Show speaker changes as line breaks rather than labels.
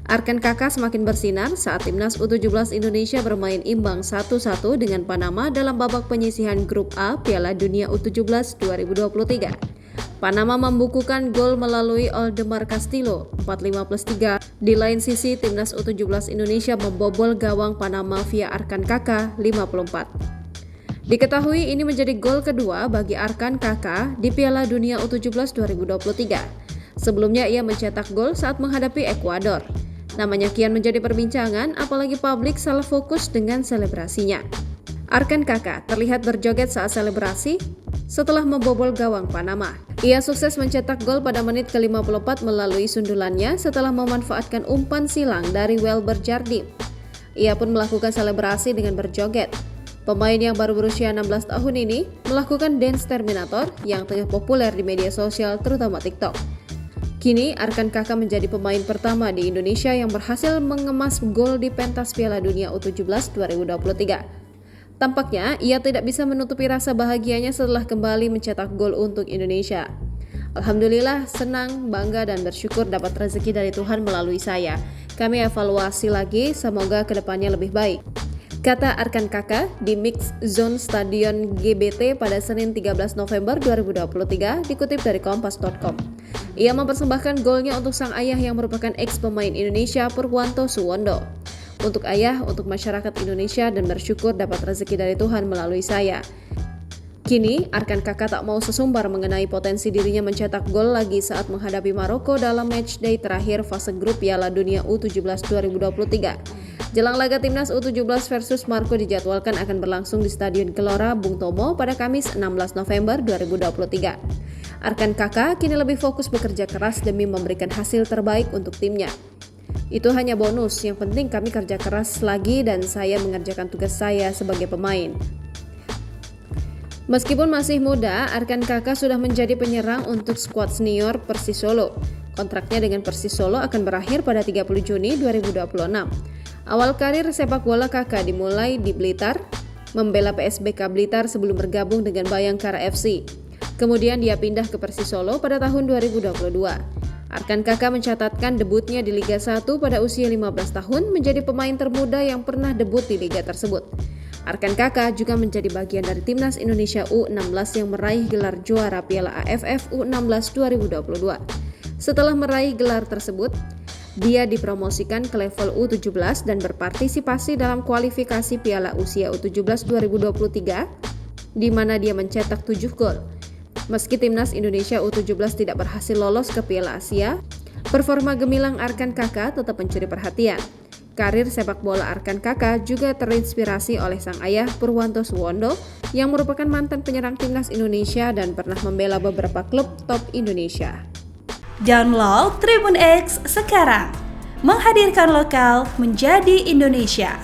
Arkan Kakak semakin bersinar saat timnas U17 Indonesia bermain imbang 1-1 dengan Panama dalam babak penyisihan Grup A Piala Dunia U17 2023. Panama membukukan gol melalui Aldemar Castillo 4-5+3. Di lain sisi, timnas U17 Indonesia membobol gawang Panama via Arkan Kakak 54. Diketahui ini menjadi gol kedua bagi Arkan Kakak di Piala Dunia U17 2023. Sebelumnya ia mencetak gol saat menghadapi Ekuador. Namanya kian menjadi perbincangan, apalagi publik salah fokus dengan selebrasinya. Arkan Kakak terlihat berjoget saat selebrasi setelah membobol gawang Panama. Ia sukses mencetak gol pada menit ke-54 melalui sundulannya setelah memanfaatkan umpan silang dari Welber Jardim. Ia pun melakukan selebrasi dengan berjoget. Pemain yang baru berusia 16 tahun ini melakukan dance Terminator yang tengah populer di media sosial terutama TikTok. Kini, Arkan Kakak menjadi pemain pertama di Indonesia yang berhasil mengemas gol di pentas Piala Dunia U17 2023. Tampaknya, ia tidak bisa menutupi rasa bahagianya setelah kembali mencetak gol untuk Indonesia. Alhamdulillah, senang, bangga, dan bersyukur dapat rezeki dari Tuhan melalui saya. Kami evaluasi lagi, semoga kedepannya lebih baik, kata Arkan Kakak di Mix Zone Stadion GBT pada Senin 13 November 2023 dikutip dari Kompas.com. Ia mempersembahkan golnya untuk sang ayah yang merupakan ex-pemain Indonesia Purwanto Suwondo. Untuk ayah, untuk masyarakat Indonesia, dan bersyukur dapat rezeki dari Tuhan melalui saya. Kini, Arkan Kakak tak mau sesumbar mengenai potensi dirinya mencetak gol lagi saat menghadapi Maroko dalam matchday terakhir fase grup Piala Dunia U17 2023. Jelang laga timnas U17 versus Maroko dijadwalkan akan berlangsung di Stadion Gelora Bung Tomo pada Kamis 16 November 2023. Arkan Kakak kini lebih fokus bekerja keras demi memberikan hasil terbaik untuk timnya. Itu hanya bonus, yang penting kami kerja keras lagi dan saya mengerjakan tugas saya sebagai pemain. Meskipun masih muda, Arkan Kakak sudah menjadi penyerang untuk skuad senior Persis Solo. Kontraknya dengan Persis Solo akan berakhir pada 30 Juni 2026. Awal karir sepak bola Kakak dimulai di Blitar, membela PSBK Blitar sebelum bergabung dengan Bayangkara FC. Kemudian dia pindah ke Persis Solo pada tahun 2022. Arkan Kakak mencatatkan debutnya di Liga 1 pada usia 15 tahun menjadi pemain termuda yang pernah debut di liga tersebut. Arkan Kakak juga menjadi bagian dari timnas Indonesia U16 yang meraih gelar juara Piala AFF U16 2022. Setelah meraih gelar tersebut, dia dipromosikan ke level U17 dan berpartisipasi dalam kualifikasi Piala Usia U17 2023, di mana dia mencetak 7 gol. Meski timnas Indonesia U17 tidak berhasil lolos ke Piala Asia, performa gemilang Arkan Kakak tetap mencuri perhatian. Karir sepak bola Arkan Kakak juga terinspirasi oleh sang ayah Purwanto Suwondo yang merupakan mantan penyerang timnas Indonesia dan pernah membela beberapa klub top Indonesia.
Download Tribun X sekarang, menghadirkan lokal menjadi Indonesia.